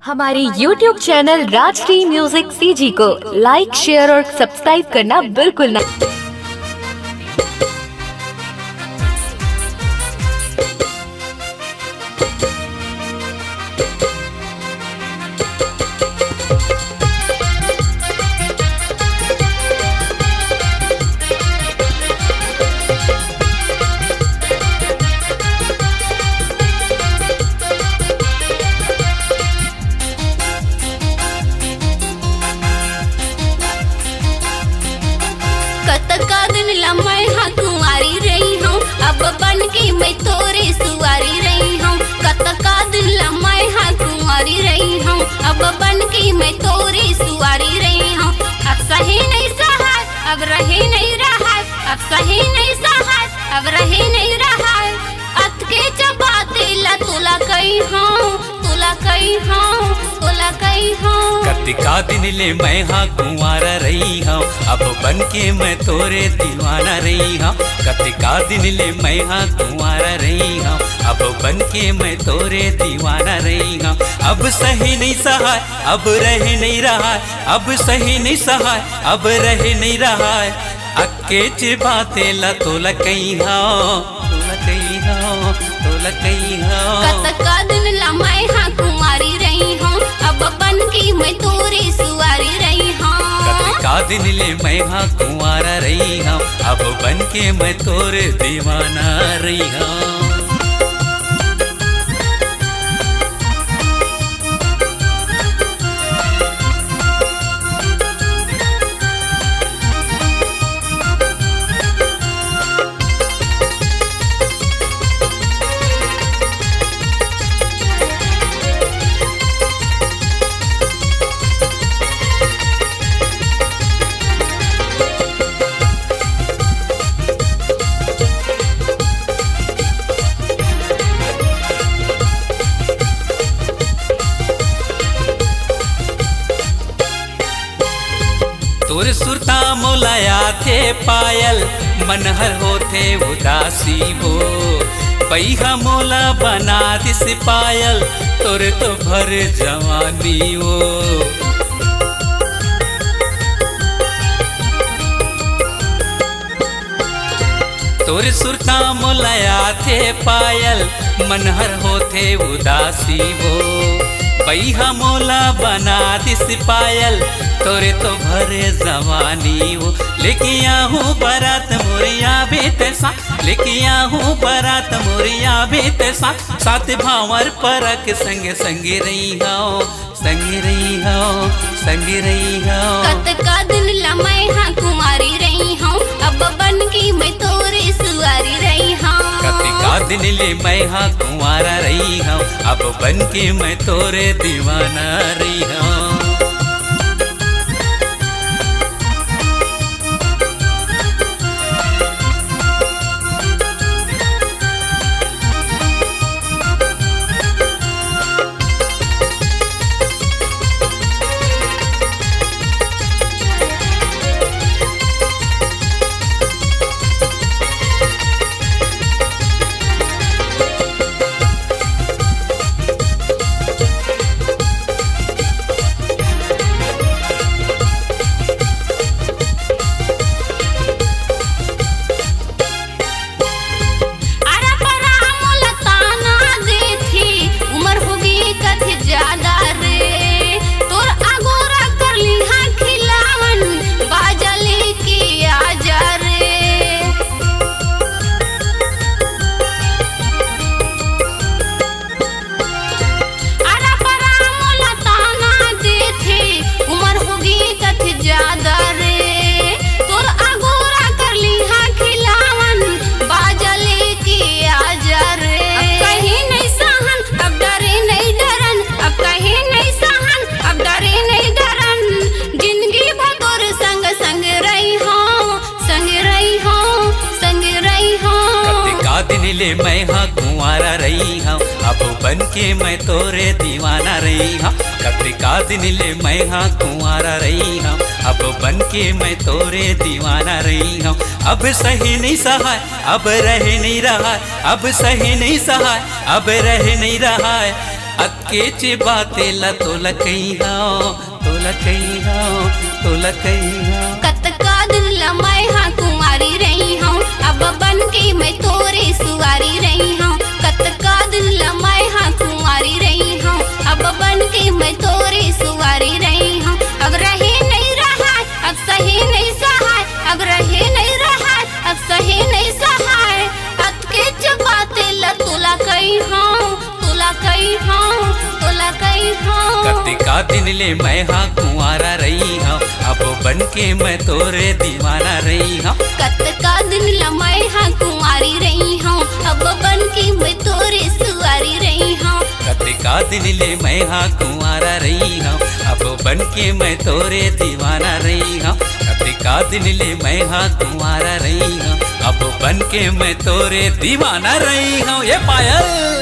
हमारे YouTube channel Rajshri music CG को like, share और सब्सक्राइब करना बिल्कुल ना। कतका दिन लम्हे हाँ कुंवारी रही हूँ, अब बन के मैं तोरे सुवारी रही हूँ। कतका दिन लम्हे हाँ कुंवारी रही हूँ, अब बन के मैं तोरे सुवारी रही हूँ। अब सही नहीं सहाय, अब रहे नहीं रहा, अब सही नहीं सहाय, अब रहे नहीं रहा। अत के चबाते ला तुला कही हूँ, तुला कही हूँ, तुला कही हूँ। कतिका दिन ले मैं हाँ कुंवारा रही हूँ, अब बन के मैं तोरे दीवाना रही हूँ। कतिका दिन ले मैं हाँ कुंवारा रही हूँ, अब बन के मैं तोरे दीवाना रही हूँ। अब सही नहीं सहाय, अब रह नहीं रहा, अब सही नहीं सहाय, अब रह नहीं रहा। अक्के चिबाते ला तोला कही हूँ, तोला कही हूँ, तोला कही हूँ। कतका दिन लम्हे हाँ कुंवारी रही हूँ, अब बन के मैं तोरे सुवारी रही हूँ। कतिका दिन ले मैं हाँ कुंवारा रही हूँ, अब बन के मैं तोरे दीवाना रही हूँ। तोर सुरता मोलाया थे पायल, मनहर होते उदासी वो। पैहा मोला बना दिस पायल, तोर तो भर जवानी वो। तोर सुरता मोलाया थे पायल, मनहर होते उदासी वो। पैहा मोला बना दिस पायल, तोरे तो भरे जवानी वो। लेके आहूँ बारात मोरिया बेतसा, लेके आहूँ बारात मोरिया बेतसा। साथ भावर परक संग संग रही हो, संग रही हो, संग रही हो। कतका दिन लम्हे हाँ कुंवारी रही हूँ, अब बन के मैं तोरे सुवारी रही हूँ। कतिका दिन ले मैं हाँ कुंवारा रही हूँ, अब बन के मैं तोरे दीवाना रही हूँ। दिन ले मैं हाँ कुंवारा रही हूँ, अब बन के मैं तोरे दीवाना रही हूँ। कतिका दिन ले मैं हाँ कुंवारा रही हूँ, अब बन के मैं तोरे दीवाना रही हूँ। अब सही नहीं सहाय, अब रह नहीं रहा, अब सही नहीं सहाय, अब रह नहीं रहा। अक्के चे बाते ला तोला कहिया कतका दिन ला मैं हाँ कुंवारी रही हूँ अब बन के मैं तोरे सुवारी रही हूँ कतका दिन ला मैं हाँ कुंवारी रही हूँ अब बन के मैं तोरे सुवारी रही हूँ अब रहे नहीं रहा अब सही नहीं सहाय अब रहे नहीं रहा अब सही नहीं सहाय अतके चबाते ला तुला कही हूँ कतिका दिन ले मैं हाँ कुंवारा रही हूँ अब बन के मैं तोरे दीवाना रही हूँ कतका दिन ला मैं हाँ कुंवारी रही हूँ अब बन के मैं तोरे सुवारी रही हूँ कतिका दिन ले मैं हाँ कुंवारा रही हूँ अब बन के मैं तोरे दीवाना रही हूँ कतिका दिन ले मैं हाँ कुंवारा रही हूँ अब बन के मैं तोरे दीवाना रही हूँ ये पायल।